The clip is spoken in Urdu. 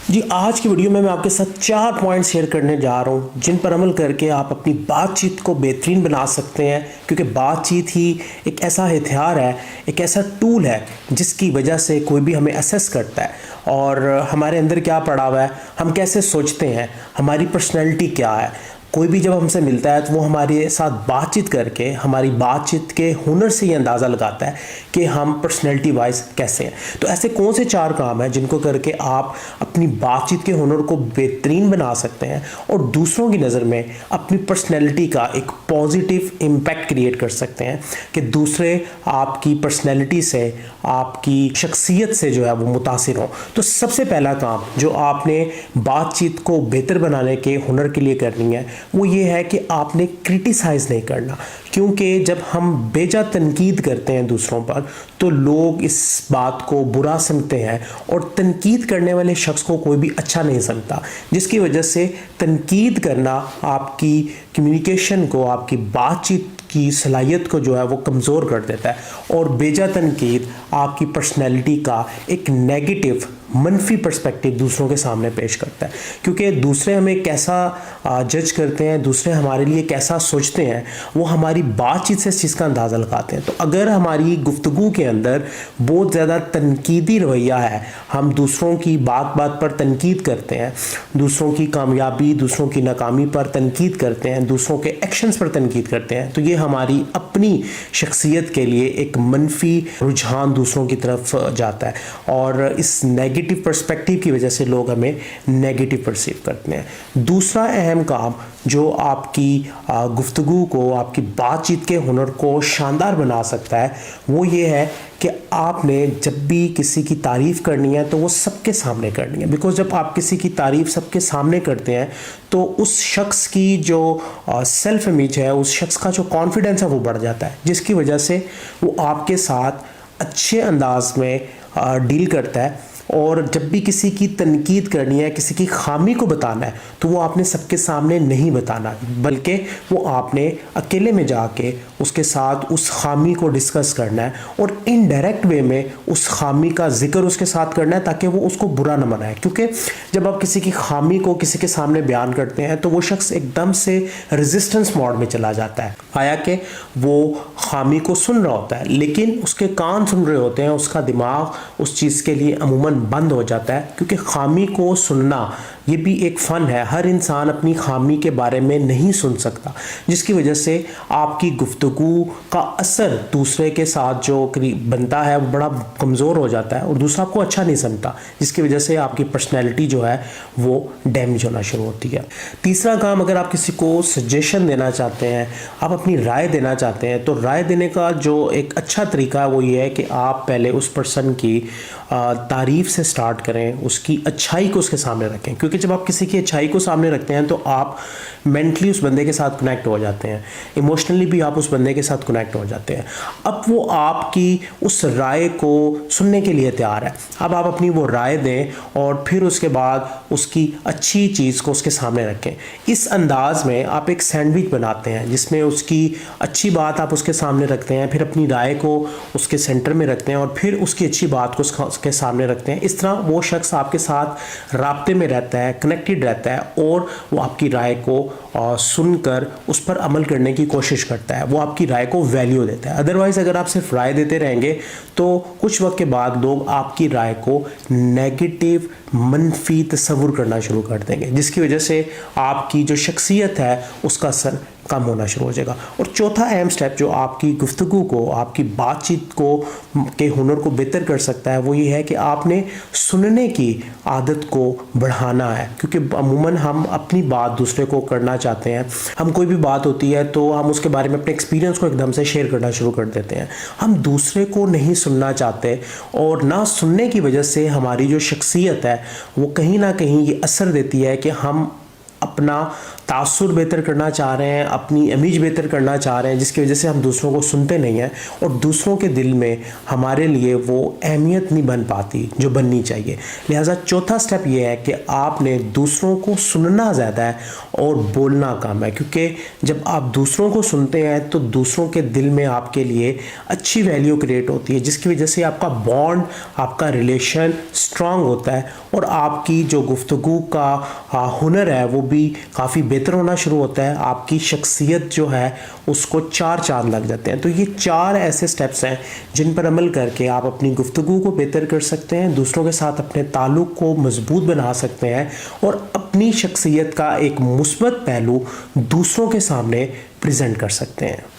جی آج کی ویڈیو میں آپ کے ساتھ 4 پوائنٹ شیئر کرنے جا رہا ہوں جن پر عمل کر کے آپ اپنی بات چیت کو بہترین بنا سکتے ہیں، کیونکہ بات چیت ہی ایک ایسا ہتھیار ہے، ایک ایسا ٹول ہے جس کی وجہ سے کوئی بھی ہمیں اسیس کرتا ہے اور ہمارے اندر کیا پڑا ہوا ہے، ہم کیسے سوچتے ہیں، ہماری پرسنالٹی کیا ہے۔ کوئی بھی جب ہم سے ملتا ہے تو وہ ہمارے ساتھ بات چیت کر کے ہماری بات چیت کے ہنر سے یہ اندازہ لگاتا ہے کہ ہم پرسنالٹی وائز کیسے ہیں۔ تو ایسے کون سے 4 کام ہیں جن کو کر کے آپ اپنی بات چیت کے ہنر کو بہترین بنا سکتے ہیں اور دوسروں کی نظر میں اپنی پرسنالٹی کا ایک پازیٹیو امپیکٹ کریٹ کر سکتے ہیں کہ دوسرے آپ کی پرسنالٹی سے، آپ کی شخصیت سے جو ہے وہ متاثر ہوں۔ تو سب سے پہلا کام جو آپ نے بات چیت کو بہتر بنانے کے ہنر کے لیے کرنی ہے وہ یہ ہے کہ آپ نے کرٹیسائز نہیں کرنا، کیونکہ جب ہم بیجا تنقید کرتے ہیں دوسروں پر تو لوگ اس بات کو برا سمجھتے ہیں اور تنقید کرنے والے شخص کو کوئی بھی اچھا نہیں سمجھتا، جس کی وجہ سے تنقید کرنا آپ کی کمیونیکیشن کو، آپ کی بات چیت کی صلاحیت کو جو ہے وہ کمزور کر دیتا ہے اور بیجا تنقید آپ کی پرسنالٹی کا ایک نیگیٹو منفی پرسپیکٹیو دوسروں کے سامنے پیش کرتا ہے، کیونکہ دوسرے ہمیں کیسا جج کرتے ہیں، دوسرے ہمارے لیے کیسا سوچتے ہیں، وہ ہماری بات چیت سے اس چیز کا اندازہ لگاتے ہیں۔ تو اگر ہماری گفتگو کے اندر بہت زیادہ تنقیدی رویہ ہے، ہم دوسروں کی بات بات پر تنقید کرتے ہیں، دوسروں کی کامیابی، دوسروں کی ناکامی پر تنقید کرتے ہیں، دوسروں کے ایکشنز پر تنقید کرتے ہیں، تو یہ ہماری اپنی شخصیت کے لیے ایک منفی رجحان دوسروں کی طرف جاتا ہے اور اس نیگیٹو پرسپیکٹیو کی وجہ سے لوگ ہمیں نیگیٹو پرسیو کرتے ہیں۔ دوسرا اہم کام جو آپ کی گفتگو کو، آپ کی بات چیت کے ہنر کو شاندار بنا سکتا ہے وہ یہ ہے کہ آپ نے جب بھی کسی کی تعریف کرنی ہے تو وہ سب کے سامنے کرنی ہے، بیکاز جب آپ کسی کی تعریف سب کے سامنے کرتے ہیں تو اس شخص کی جو سیلف امیج ہے، اس شخص کا جو کانفیڈنس ہے وہ بڑھ جاتا ہے، جس کی وجہ سے وہ آپ کے ساتھ اچھے انداز میں ڈیل کرتا ہے۔ اور جب بھی کسی کی تنقید کرنی ہے، کسی کی خامی کو بتانا ہے تو وہ آپ نے سب کے سامنے نہیں بتانا، بلکہ وہ آپ نے اکیلے میں جا کے اس کے ساتھ اس خامی کو ڈسکس کرنا ہے اور انڈائریکٹ وے میں اس خامی کا ذکر اس کے ساتھ کرنا ہے تاکہ وہ اس کو برا نہ منائے، کیونکہ جب آپ کسی کی خامی کو کسی کے سامنے بیان کرتے ہیں تو وہ شخص ایک دم سے ریزسٹنس موڈ میں چلا جاتا ہے، آیا کہ وہ خامی کو سن رہا ہوتا ہے لیکن اس کے کان سن رہے ہوتے ہیں، اس کا دماغ اس چیز کے لیے عموماً بند ہو جاتا ہے، کیونکہ خامی کو سننا یہ بھی ایک فن ہے، ہر انسان اپنی خامی کے بارے میں نہیں سن سکتا، جس کی وجہ سے آپ کی گفتگو کا اثر دوسرے کے ساتھ جو بنتا ہے وہ بڑا کمزور ہو جاتا ہے اور دوسرا آپ کو اچھا نہیں سمجھتا، جس کی وجہ سے آپ کی پرسنالٹی جو ہے وہ ڈیمیج ہونا شروع ہوتی ہے۔ تیسرا کام، اگر آپ کسی کو سجیشن دینا چاہتے ہیں، آپ اپنی رائے دینا چاہتے ہیں، تو رائے دینے کا جو ایک اچھا طریقہ ہے وہ یہ ہے کہ آپ پہلے اس پرسن کی تعریف سے سٹارٹ کریں، اس کی اچھائی کو اس کے سامنے رکھیں، کیونکہ جب آپ کسی کی اچھائی کو سامنے رکھتے ہیں تو آپ مینٹلی اس بندے کے ساتھ کنیکٹ ہو جاتے ہیں، ایموشنلی بھی آپ اس بندے کے ساتھ کنیکٹ ہو جاتے ہیں۔ اب وہ آپ کی اس رائے کو سننے کے لیے تیار ہے، اب آپ اپنی وہ رائے دیں اور پھر اس کے بعد اس کی اچھی چیز کو اس کے سامنے رکھیں۔ اس انداز میں آپ ایک سینڈوچ بناتے ہیں جس میں اس کی اچھی بات آپ اس کے سامنے رکھتے ہیں، پھر اپنی رائے کو اس کے سینٹر میں رکھتے ہیں اور پھر اس کی اچھی بات کو اس کے سامنے رکھتے ہیں۔ اس طرح وہ شخص آپ کے ساتھ رابطے میں رہتا ہے، کنیکٹڈ رہتا ہے اور وہ آپ کی رائے کو سن کر اس پر عمل کرنے کی کوشش کرتا ہے، وہ آپ کی رائے کو ویلیو دیتا ہے۔ ادروائز اگر آپ صرف رائے دیتے رہیں گے تو کچھ وقت کے بعد لوگ آپ کی رائے کو نیگیٹو، منفی تصور کرنا شروع کر دیں گے، جس کی وجہ سے آپ کی جو شخصیت ہے اس کا اثر کم ہونا شروع ہو جائے گا۔ اور چوتھا اہم سٹیپ جو آپ کی گفتگو کو، آپ کی بات چیت کو کے ہنر کو بہتر کر سکتا ہے وہ یہ ہے کہ آپ نے سننے کی عادت کو بڑھانا ہے، کیونکہ عموماً ہم اپنی بات دوسرے کو کرنا چاہتے ہیں، ہم کوئی بھی بات ہوتی ہے تو ہم اس کے بارے میں اپنے ایکسپیرینس کو ایک دم سے شیئر کرنا شروع کر دیتے ہیں، ہم دوسرے کو نہیں سننا چاہتے اور نہ سننے کی وجہ سے ہماری جو شخصیت ہے وہ کہیں نہ کہیں یہ اثر دیتی ہے کہ ہم اپنا تاثر بہتر کرنا چاہ رہے ہیں، اپنی امیج بہتر کرنا چاہ رہے ہیں، جس کی وجہ سے ہم دوسروں کو سنتے نہیں ہیں اور دوسروں کے دل میں ہمارے لیے وہ اہمیت نہیں بن پاتی جو بننی چاہیے۔ لہٰذا چوتھا سٹیپ یہ ہے کہ آپ نے دوسروں کو سننا زیادہ ہے اور بولنا کم ہے، کیونکہ جب آپ دوسروں کو سنتے ہیں تو دوسروں کے دل میں آپ کے لیے اچھی ویلیو کریٹ ہوتی ہے، جس کی وجہ سے آپ کا بانڈ، آپ کا ریلیشن سٹرونگ ہوتا ہے اور آپ کی جو گفتگو کا ہنر ہے وہ بھی کافی بہتر ہونا شروع ہوتا ہے، آپ کی شخصیت جو ہے اس کو چار چاند لگ جاتے ہیں۔ تو یہ چار ایسے سٹیپس ہیں جن پر عمل کر کے آپ اپنی گفتگو کو بہتر کر سکتے ہیں، دوسروں کے ساتھ اپنے تعلق کو مضبوط بنا سکتے ہیں اور اپنی شخصیت کا ایک مثبت پہلو دوسروں کے سامنے پریزنٹ کر سکتے ہیں۔